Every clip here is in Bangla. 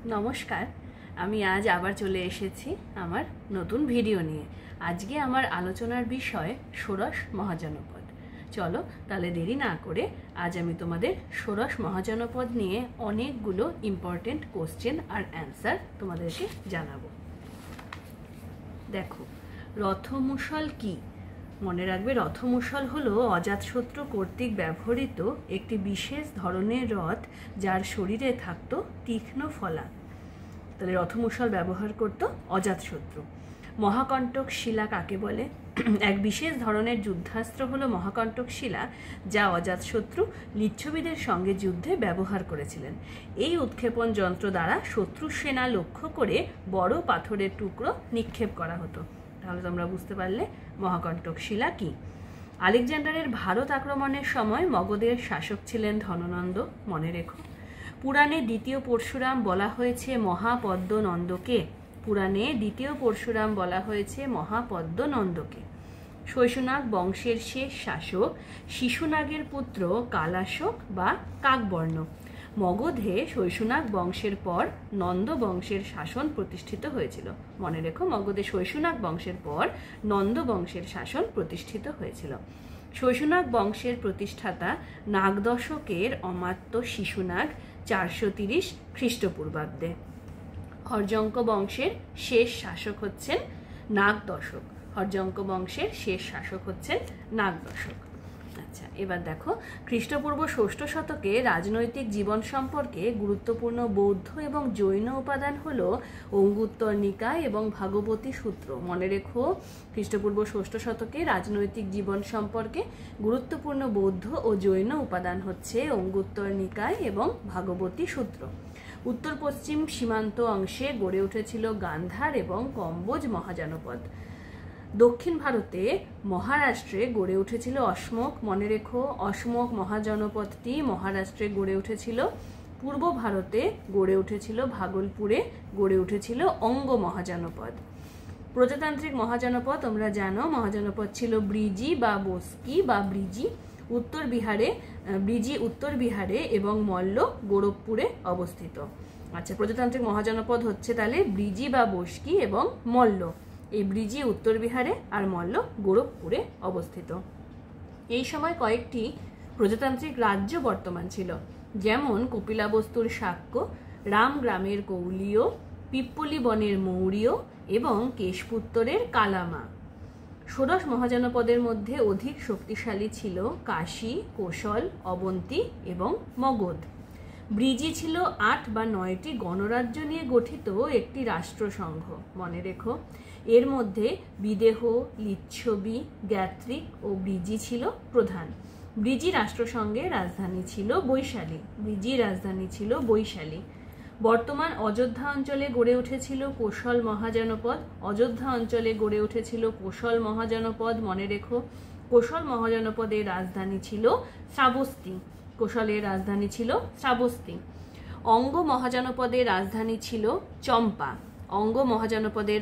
নমস্কার, আমি আজ আবার চলে এসেছি আমার নতুন ভিডিও নিয়ে। আজকে আমার আলোচনার বিষয় ষোড়শ মহাজনপদ। চলো তাহলে দেরি না করে আজ আমি তোমাদের ষোড়শ মহাজনপদ নিয়ে অনেকগুলো ইম্পর্টেন্ট কোশ্চেন আর অ্যান্সার তোমাদেরকে জানাবো। দেখো, রথমুসল কি? মনে রাখবে, রথমুসল হলো অজাতশত্রু কর্তৃক ব্যবহৃত একটি বিশেষ ধরনের রথ যার শরীরে থাকতো তীক্ষ্ণ ফলা। তাহলে রথমুসল ব্যবহার করত অজাতশত্রু। মহাকণ্টক শিলা কাকে বলে? এক বিশেষ ধরনের যুদ্ধাস্ত্র হলো মহাকণ্টক শিলা, যা অজাতশত্রু লিচ্ছবিদের সঙ্গে যুদ্ধে ব্যবহার করেছিলেন। এই উৎক্ষেপণ যন্ত্র দ্বারা শত্রু সেনা লক্ষ্য করে বড় পাথরের টুকরো নিক্ষেপ করা হতো। তাহলে তোমরা বুঝতে পারলে মহাকণ্টক শিলা কি। আলেকজান্ডারের ভারত আক্রমণের সময় মগধের শাসক ছিলেন ধননন্দ, মনে রেখো। পুরাণে দ্বিতীয় পরশুরাম বলা হয়েছে মহাপদ্মনন্দকে। পুরাণে দ্বিতীয় পরশুরাম বলা হয়েছে মহাপদ্মনন্দকে। শৈশুনাগ বংশের শেষ শাসক শিশুনাগের পুত্র কালাশোক বা কাকবর্ণ। মগধে শৈশুনাগ বংশের পর নন্দ বংশের শাসন প্রতিষ্ঠিত হয়েছিল। মনে রেখো, মগধে শৈশুনাগ বংশের পর নন্দ বংশের শাসন প্রতিষ্ঠিত হয়েছিল। শৈশুনাগ বংশের প্রতিষ্ঠাতা নাগদশকের অমাত্য শিশুনাগ 430 খ্রিস্টপূর্বাব্দে। হর্যঙ্ক বংশের শেষ শাসক হচ্ছেন নাগদশক। হর্যঙ্ক বংশের শেষ শাসক হচ্ছেন নাগদশক। আচ্ছা, এবার দেখো, খ্রিস্টপূর্ব ষষ্ঠ শতকে রাজনৈতিক জীবন সম্পর্কে গুরুত্বপূর্ণ বৌদ্ধ এবং জৈন উপাদান হলো অঙ্গুত্তর নিকায় এবং ভাগবতী সূত্র। মনে রেখো, খ্রিস্টপূর্ব ষষ্ঠ শতকে রাজনৈতিক জীবন সম্পর্কে গুরুত্বপূর্ণ বৌদ্ধ ও জৈন উপাদান হচ্ছে অঙ্গুত্তর নিকায় এবং ভাগবতী সূত্র। উত্তর পশ্চিম সীমান্ত অংশে গড়ে উঠেছিল গান্ধার এবং কম্বোজ মহাজনপদ। দক্ষিণ ভারতে মহারাষ্ট্রে গড়ে উঠেছিল অশোক। মনে রেখো, অশোক মহাজনপদটি মহারাষ্ট্রে গড়ে উঠেছিল। পূর্ব ভারতে গড়ে উঠেছিল ভাগলপুরে গড়ে উঠেছিল অঙ্গ মহাজনপদ। প্রজাতান্ত্রিক মহাজনপদ তোমরা জানো, মহাজনপদ ছিল ব্রিজি বা বস্কি বা ব্রিজি। উত্তর বিহারে এবং মল্ল গোরখপুরে অবস্থিত। আচ্ছা, প্রজাতান্ত্রিক মহাজনপদ হচ্ছে তাহলে ব্রিজি বা বস্কি এবং মল্ল। এই ব্রিজি উত্তর বিহারে আর মল্ল গোরখপুরে অবস্থিত। এই সময় কয়েকটি প্রজাতান্ত্রিক রাজ্য বর্তমান ছিল, যেমন কপিলাবস্তুর শাক্য, রামগ্রামের কৌলীয়, পিপ্পলি বনের মৌর্য এবং কেশপুত্তরের কালামা। ষোড়শ মহাজনপদের মধ্যে অধিক শক্তিশালী ছিল কাশী, কোশল, অবন্তী এবং মগধ। ব্রিজি ছিল 8 বা 9টি গণরাজ্য নিয়ে গঠিত একটি রাষ্ট্রসংঘ। মনে রেখো, এর মধ্যে বিদেহ, লিচ্ছবি, গ্যাত্রিক ও ব্রিজি ছিল প্রধান। ব্রিজি রাষ্ট্রসংঘের রাজধানী ছিল বৈশালী। বর্তমান অযোধ্যা অঞ্চলে গড়ে উঠেছিল কোশল মহাজনপদ। মনে রেখো, কোশল মহাজনপদের রাজধানী ছিল শ্রাবস্তি। অঙ্গ মহাজনপদের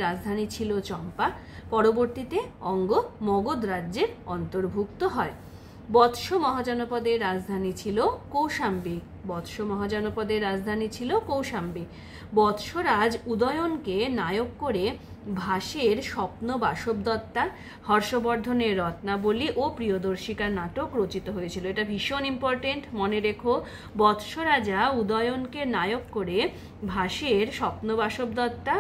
রাজধানী ছিল চম্পা। পরবর্তীতে অঙ্গ মগধ রাজ্যের অন্তর্ভুক্ত হয়। বৎস মহাজনপদের রাজধানী ছিল কৌশাম্বী। বৎসরাজ উদয়নকে নায়ক করে ভাসের স্বপ্ন বাসবদত্তা, হর্ষবর্ধনের রত্নাবলী ও প্রিয়দর্শিকার নাটক রচিত হয়েছিল। এটা ভীষণ ইম্পর্টেন্ট, মনে রেখো। বৎসরাজা উদয়নকে নায়ক করে ভাসের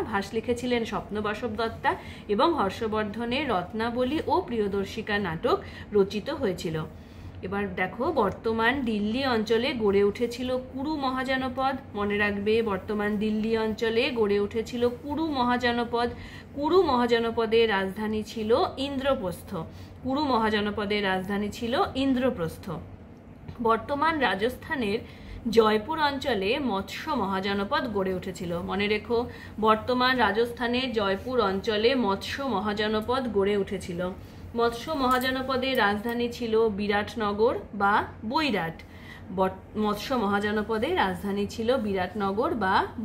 ভাস লিখেছিলেন স্বপ্নবাসব দত্তা এবং হর্ষবর্ধনের রত্নাবলী ও প্রিয়দর্শিকার নাটক রচিত হয়েছিল। এবার দেখো, বর্তমান দিল্লি অঞ্চলে গড়ে উঠেছিল কুরু মহাজনপদ। মনে রাখবে, বর্তমান দিল্লি অঞ্চলে গড়ে উঠেছিল কুরু মহাজনপদের রাজধানী ছিল ইন্দ্রপ্রস্থ। বর্তমান রাজস্থানের জয়পুর অঞ্চলে মৎস্য মহাজনপদ গড়ে উঠেছিল। মনে রেখো, বর্তমান রাজস্থানের জয়পুর অঞ্চলে মৎস্য মহাজনপদ গড়ে উঠেছিল। মৎস্য মহাজনপদের রাজধানী ছিল বিরাটনগর বা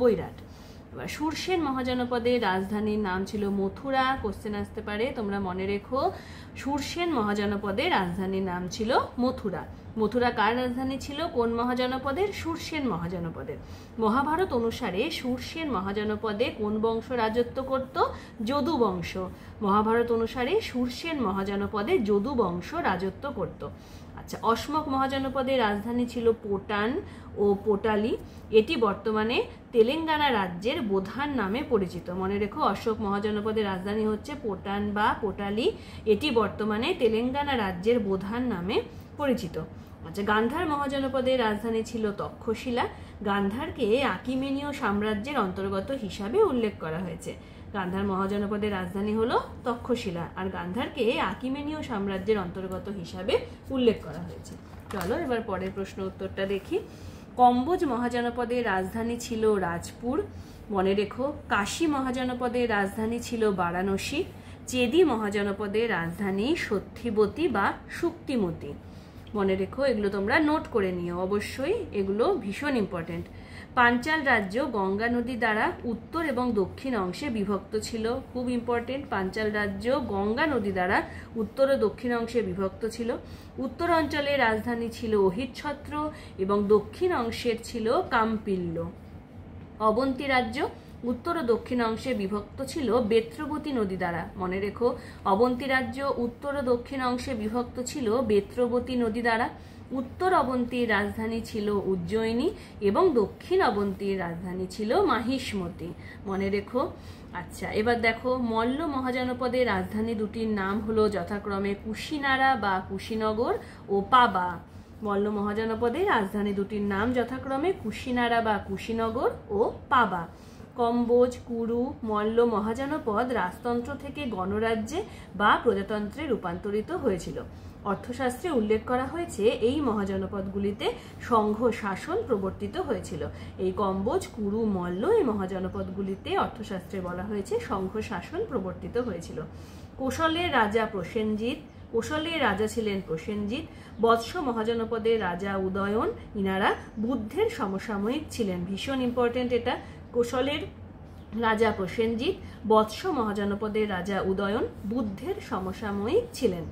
বৈরাট। এবার সুরসেন মহাজনপদের রাজধানীর নাম ছিল মথুরা। কোশ্চেন আসতে পারে, তোমরা মনে রেখো সুরসেন মহাজনপদের রাজধানীর নাম ছিল মথুরা। মথুরা কার রাজধানী ছিল? কোন মহাজনপদের? সুরসেন মহাজনপদের। মহাভারত অনুসারে সুরসেন মহাজনপদে কোন বংশ রাজত্ব করত? যদু বংশ। মহাভারত অনুসারে সুরসেন মহাজনপদে যদু বংশ রাজত্ব করত। আচ্ছা, অসমক মহাজনপদের রাজধানী ছিল পোটান ও পোটালি। এটি বর্তমানে তেলেঙ্গানা রাজ্যের বোধান নামে পরিচিত। মনে রেখো, অশোক মহাজনপদের রাজধানী হচ্ছে পোটান বা পোটালি। এটি বর্তমানে তেলেঙ্গানা রাজ্যের বোধান নামে পরিচিত। আচ্ছা, গান্ধার মহাজনপদের রাজধানী ছিল তক্ষশিলা। গান্ধারকে আকিমেনীয় সাম্রাজ্যের অন্তর্গত হিসাবে উল্লেখ করা হয়েছে। গান্ধার মহাজনপদের রাজধানী হলো তক্ষশিলা, আর গান্ধারকে আকিমেনীয় সাম্রাজ্যের অন্তর্গত হিসাবে উল্লেখ করা হয়েছে। চলো এবার পরের প্রশ্ন উত্তরটা দেখি। কম্বোজ মহাজনপদের রাজধানী ছিল রাজপুর। মনে রেখো, কাশী মহাজনপদের রাজধানী ছিল বারাণসী। চেদি মহাজনপদের রাজধানী সত্যিবতী বা শুক্তিমতী। মনে রেখো, এগুলো তোমরা নোট করে নিও, অবশ্যই এগুলো ভীষণ ইম্পর্টেন্ট। পাঞ্চাল রাজ্য গঙ্গা নদী দ্বারা উত্তর এবং দক্ষিণ অংশে বিভক্ত ছিল। খুব ইম্পর্টেন্ট, পাঞ্চাল রাজ্য গঙ্গা নদী দ্বারা উত্তর ও দক্ষিণ অংশে বিভক্ত ছিল। উত্তর অঞ্চলের রাজধানী ছিল অহিচ্ছত্র এবং দক্ষিণ অংশের ছিল কাম্পিল্য। অবন্তী রাজ্য উত্তর ও দক্ষিণ অংশে বিভক্ত ছিল বেত্রবতী নদী দ্বারা। মনে রেখো, অবন্তী রাজ্য উত্তর ও দক্ষিণ অংশে বিভক্ত ছিল বেত্রবতী নদী দ্বারা। উত্তর অবন্তীর রাজধানী ছিল উজ্জয়িনী এবং দক্ষিণ অবন্তীর রাজধানী ছিল মাহিষ্মতি। মনে রেখো। আচ্ছা, এবার দেখো, মল্ল মহাজনপদের রাজধানী দুটির নাম হলো যথাক্রমে কুশিনারা বা কুশিনগর ও পাবা। মল্ল মহাজনপদের রাজধানী দুটির নাম যথাক্রমে কুশিনারা বা কুশিনগর ও পাবা। কম্বোজ, কুরু, মল্ল মহাজনপদ রাজতন্ত্র থেকে গণরাজ্যে বা প্রজাতন্ত্রে রূপান্তরিত হয়েছিল। অর্থশাস্ত্রে উল্লেখ করা হয়েছে এই মহাজনপদগুলিতে সংঘ শাসন প্রবর্তিত হয়েছিল। এই কম্বোজ, কুরু, মল্ল এই মহাজনপদগুলিতে অর্থশাস্ত্রে বলা হয়েছে সংঘ শাসন প্রবর্তিত হয়েছিল। কোশলের রাজা প্রসেনজিৎ, কোশলের রাজা ছিলেন প্রসেনজিৎ। বৎস মহাজনপদের রাজা উদয়ন, ইনারা বুদ্ধের সমসাময়িক ছিলেন। ভীষণ ইম্পর্টেন্ট এটা। কোশলের রাজা প্রসেনজিৎ, বৎস মহাজনপদের রাজা উদয়ন বুদ্ধের সমসাময়িক ছিলেন।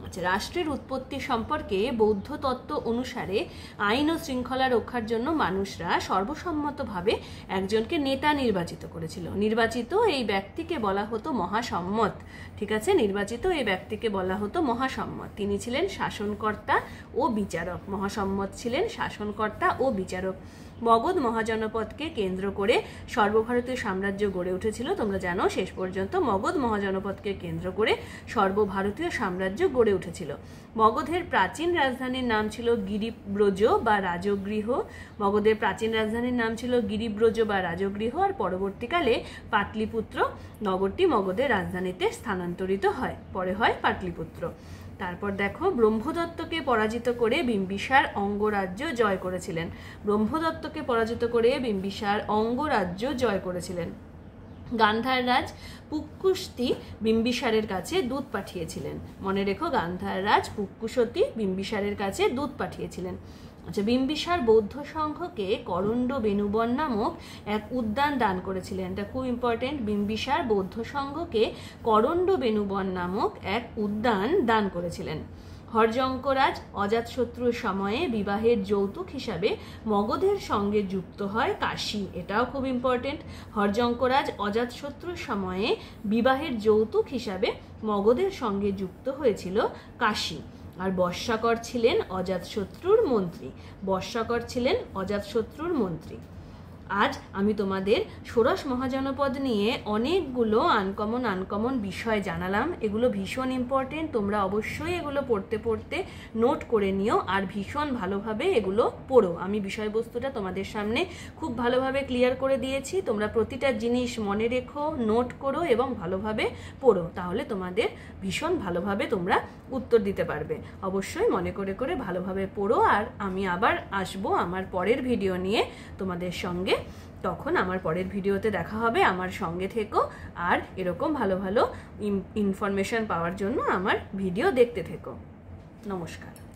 আচ্ছা, রাষ্ট্রের উৎপত্তি সম্পর্কে বৌদ্ধ তত্ত্ব অনুসারে আইন ও শৃঙ্খলা রক্ষার জন্য মানুষরা সর্বসম্মতভাবে একজনকে নেতা নির্বাচিত করেছিল। নির্বাচিত এই ব্যক্তিকে বলা হতো মহাসম্মত। ঠিক আছে, নির্বাচিত এই ব্যক্তিকে বলা হতো মহাসম্মত। তিনি ছিলেন শাসনকর্তা ও বিচারক। মহাসম্মত ছিলেন শাসনকর্তা ও বিচারক। মগধ মহাজনপদকে কেন্দ্র করে সর্বভারতীয় সাম্রাজ্য গড়ে উঠেছিল। তোমরা জানো, শেষ পর্যন্ত মগধ মহাজনপদকে কেন্দ্র করে সর্বভারতীয় সাম্রাজ্য গড়ে উঠেছিল। মগধের প্রাচীন রাজধানীর নাম ছিল গিরিব্রজ বা রাজগৃহ। মগধের প্রাচীন রাজধানীর নাম ছিল গিরিব্রজ বা রাজগৃহ, আর পরবর্তীকালে পাটলিপুত্র নগরটি মগধের রাজধানীতে স্থানান্তরিত হয়। পরে হয় পাটলিপুত্র। তারপর দেখো, ব্রহ্মদত্তকে পরাজিত করে বিম্বিসার অঙ্গরাজ্য জয় করেছিলেন। ব্রহ্মদত্তকে পরাজিত করে বিম্বিসার অঙ্গরাজ্য জয় করেছিলেন। গান্ধার রাজ পুক্কুসতি বিম্বিসারের কাছে দূত পাঠিয়েছিলেন। মনে রেখো, গান্ধার রাজ পুক্কুসতি বিম্বিসারের কাছে দূত পাঠিয়েছিলেন। আচ্ছা, বিম্বিসার বৌদ্ধ সংঘকে করণ্ড বেনুবন নামক এক উদ্যান দান করেছিলেন। এটা খুব ইম্পর্টেন্ট। বিম্বিসার বৌদ্ধ সংঘকে করণ্ড বেনুবন নামক এক উদ্যান দান করেছিলেন। হরজঙ্করাজ অজাতশত্রুর সময়ে বিবাহের যৌতুক হিসাবে মগধের সঙ্গে যুক্ত হয় কাশী। এটাও খুব ইম্পর্টেন্ট। হরজঙ্করাজ অজাতশত্রুর সময়ে বিবাহের যৌতুক হিসাবে মগধের সঙ্গে যুক্ত হয়েছিল কাশী। আর বর্ষাকর ছিলেন অজাতশত্রুর মন্ত্রী। বর্ষাকর ছিলেন অজাতশত্রুর মন্ত্রী। আজ আমি তোমাদের ষোড়শ মহাজনপদ নিয়ে অনেকগুলো আনকমন বিষয় জানালাম। এগুলো ভীষণ ইম্পর্টেন্ট। তোমরা অবশ্যই এগুলো পড়তে নোট করে নিও, আর ভীষণ ভালোভাবে এগুলো পড়ো। আমি বিষয়বস্তুটা তোমাদের সামনে খুব ভালোভাবে ক্লিয়ার করে দিয়েছি। তোমরা প্রতিটা জিনিস মনে রেখো, নোট করো এবং ভালোভাবে পড়ো। তাহলে তোমাদের ভীষণ ভালোভাবে তোমরা উত্তর দিতে পারবে। অবশ্যই মনে করে ভালোভাবে পড়ো। আর আমি আবার আসবো আমার পরের ভিডিও নিয়ে তোমাদের সঙ্গে। তখন আমার পরের ভিডিওতে দেখা হবে। আমার সঙ্গে থেকো, আর এরকম ভালো ভালো ইনফরমেশন পাওয়ার জন্য আমার ভিডিও দেখতে থেকো। নমস্কার।